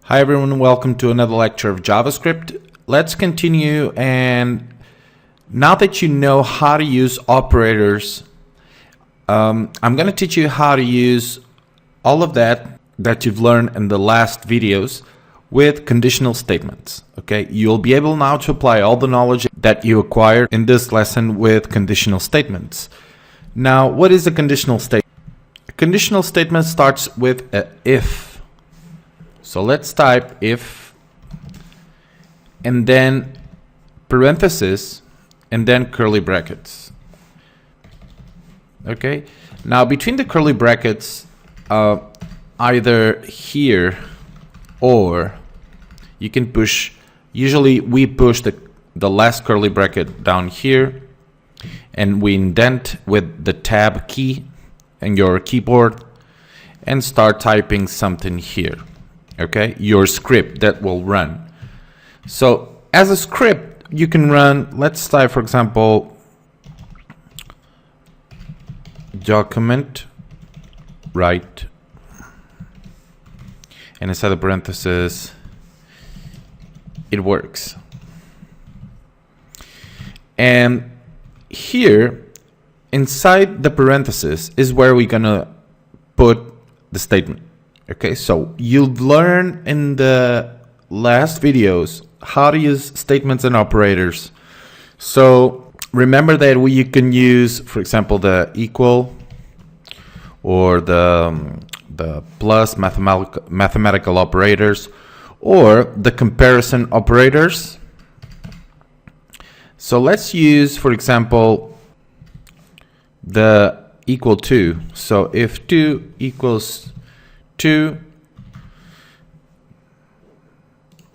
Hi everyone, welcome to another lecture of JavaScript. Let's continue, and now that you know how to use operators, I'm going to teach you how to use all of that you've learned in the last videos with conditional statements. Okay, you'll be able now to apply all the knowledge that you acquired in this lesson with conditional statements. Now, what is a conditional statement? A conditional statement starts with a if. So let's type if, and then parenthesis, and then curly brackets. Okay, now between the curly brackets, either here or you can push, usually we push the last curly bracket down here, and we indent with the tab key in your keyboard and start typing something here. Okay, your script that will run. So as a script, you can run, let's type, for example, document write, and inside the parentheses, it works. And here, inside the parentheses is where we're gonna put the statement. Okay, so you've learned in the last videos how to use statements and operators. So remember that you can use, for example, the equal or the plus mathematical operators, or the comparison operators. So let's use, for example, the equal to. So if 2 equals 2,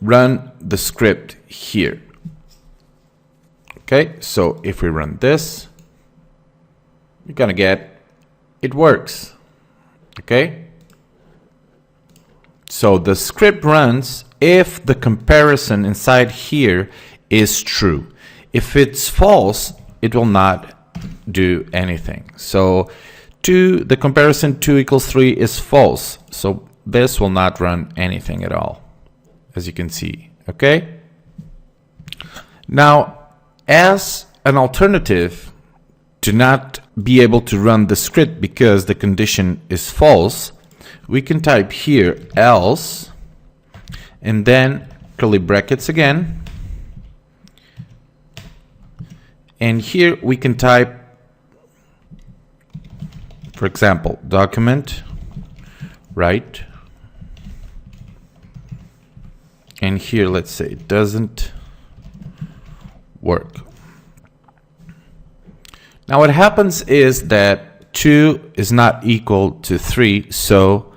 run the script here. Okay, so if we run this, you're gonna get it works. Okay, so the script runs if the comparison inside here is true. If it's false, it will not do anything. So the comparison 2 equals 3 is false, so this will not run anything at all, as you can see. Okay, now as an alternative to not be able to run the script because the condition is false, we can type here else, and then curly brackets again, and here we can type, for example, document write, and here let's say it doesn't work. Now what happens is that 2 is not equal to 3, so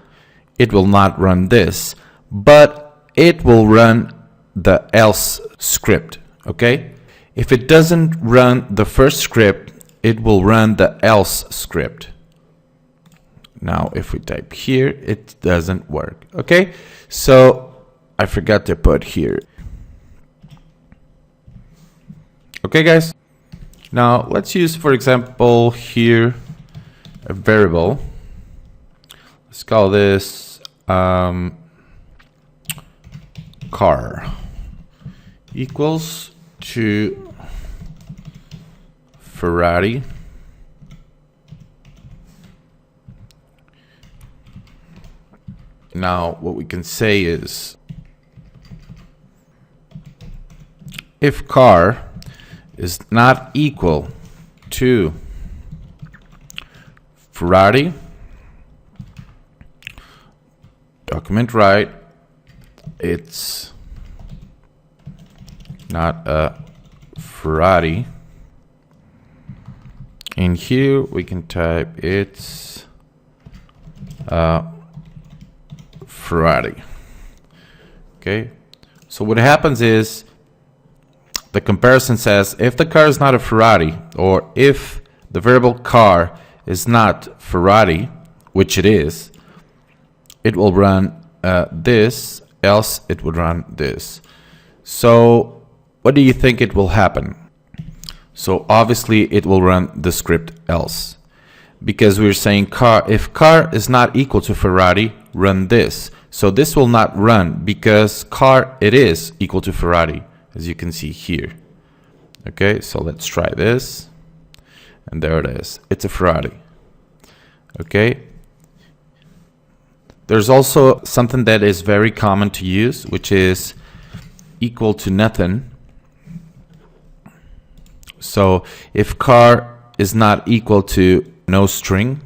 it will not run this, but it will run the else script. Okay, if it doesn't run the first script, it will run the else script. Now, if we type here, it doesn't work. Okay, so I forgot to put here. Okay, guys. Now, let's use, for example, here a variable. Let's call this car equals to Ferrari. Now, what we can say is if car is not equal to Ferrari, document write, it's not a Ferrari. And here we can type it's Ferrari. Okay, so what happens is the comparison says if the car is not a Ferrari, or if the variable car is not Ferrari, which it is, it will run this, else it would run this. So what do you think it will happen? So obviously it will run the script else, because we're saying car, if car is not equal to Ferrari, run this. So this will not run because car, it is equal to Ferrari, as you can see here. Okay, so let's try this. And there it is. It's a Ferrari. Okay. There's also something that is very common to use, which is equal to nothing. So if car is not equal to no string,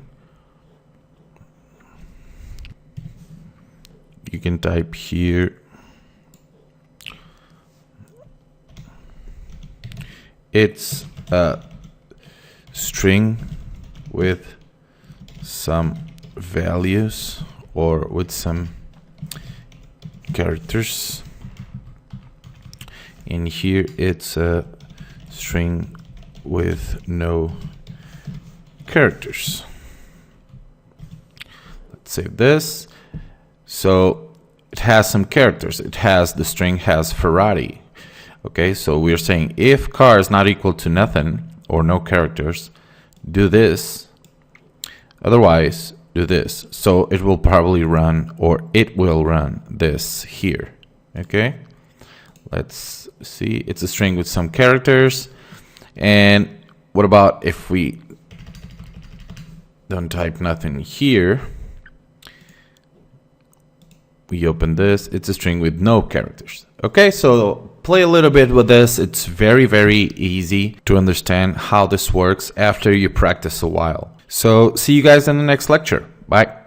you can type here it's a string with some values or with some characters. In here it's a string with no characters. Let's save this. So it has some characters. It has, the string has Ferrari. Okay, so we're saying if car is not equal to nothing or no characters, do this. Otherwise, do this. So it will probably run, or it will run this here. Okay, let's see. It's a string with some characters. And what about if we don't type nothing here? We open this. It's a string with no characters. Okay, so play a little bit with this. It's very, very easy to understand how this works after you practice a while. So see you guys in the next lecture. Bye.